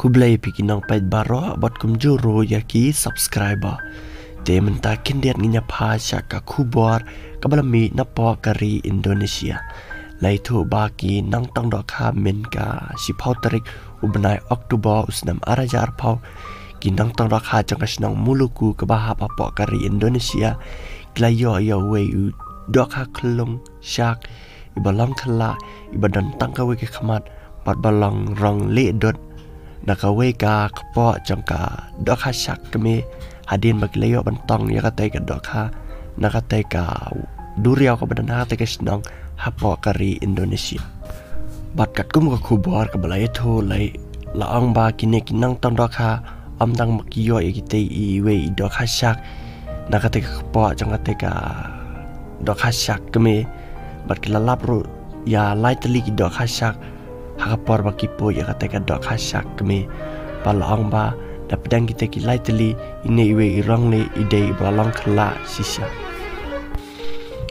Kublai piki nang pait baro bot kum juro yaki subscriber. Te menta kindiat nginya pasha ka kubor kabalami na po kari Indonesia. Laitu baki nang tong Dohkha min ka sipau tarik ubenai Oktober usnam araja arpau ki nang tong Dohkha jang kasnang muluku ke bahapa po kari Indonesia klayo ya we Dohkha kelung syak ibalong khyllah ibadan tangiwei ke khmat pat balong ronglieh dot nakawe ka kepo jangka Dohkha syak kami hadin bagi layo bentong ya kata ka Dohkha nakata ka duriau ka badan hati ke senang hapo kari Indonesia bat kat kum ka kubor ka balai thu lai laang ba kini kinang tong Dohkha amdang makiyo ikite iwe Dohkha syak nakata ka kepo jangka ka Dohkha syak kami bat kilalap ru ya lai teli ki Dohkha syak hakapor bakipo ya kata ka Dohkha syak kami palaang ba dapedang kita ki lai teli ini iwe ronglieh ide balong khyllah sisya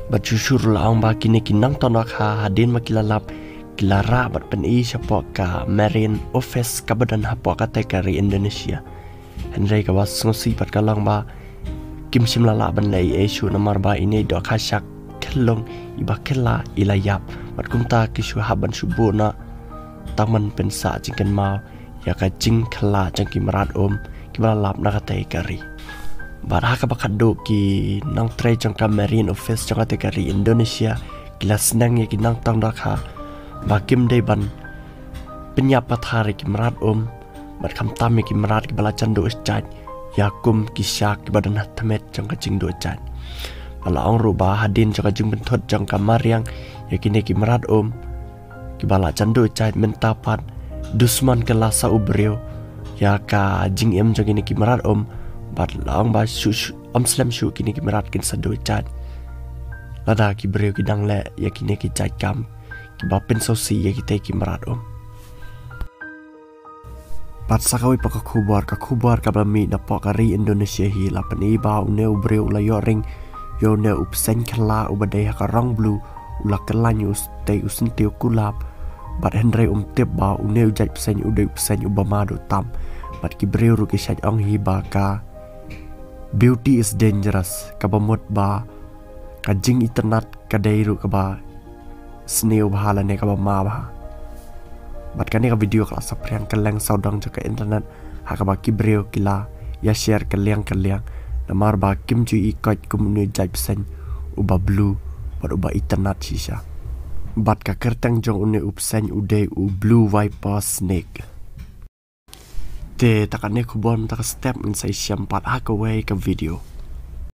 bat susur laang ba kini kinang tong Dohkha hadin makilalap kilara bat peni siapa ka marine office ka badan hapo kata kari Indonesia Henry ka was ngosi bat kalang ba kim sim lala ban lai isu nomor ba ini Dohkha syak kelong iba khyllah ilayap bat kumta kisu haban subuna taman pensa jingkan mau ya ka jing khyllah jangki merat kibalap nakatai kari barha ka bakado ki nang tray jangka marine office jangka kari Indonesia kila senang ya ki nang tong Dohkha bakim dei ban penyap pathari ki merat bat kam tam ki merat ki balacan do chat yakum ki syak ki badan hatmet jangka jing do chat bala ong ruba hadin jangka jing bentot jangka mariang ya kini ki merat ki balacan do chat mentapat dusman kelasa ubreu ya ka jing em jang ini ki merat bat laong ba shu slam shu kini ki merat kin sado chat lada ki breu ki dang le ya kini ki chat kam ki ba pen sosi ya ki te ki merat bat sakawi pa ka kubor ka bami na po kari Indonesia hi la pani ba une ubreu la yo ring yo ne upsen khyllah ubadai ka rong blue ula kelanyu stay usentiu kulap bat Henry tip ba une ujai psen udai psen ubama do tam bat ki breu ru ki shat ong hi ba ka beauty is dangerous ka bamot ba ka jing internet ka dairu ka ba sneu bhala ne ka ba ma ba bat kani ka video kelas sapriang keleng saudang jaka internet ha ka ba ki breu kila ya share keleng namar ba kim ju ikot kumune jai psen uba blue bat uba internet sisa bat ka kertang jong une upsen ude u blue viper snake te takane kubon tak step insai siam pat hakawai ka video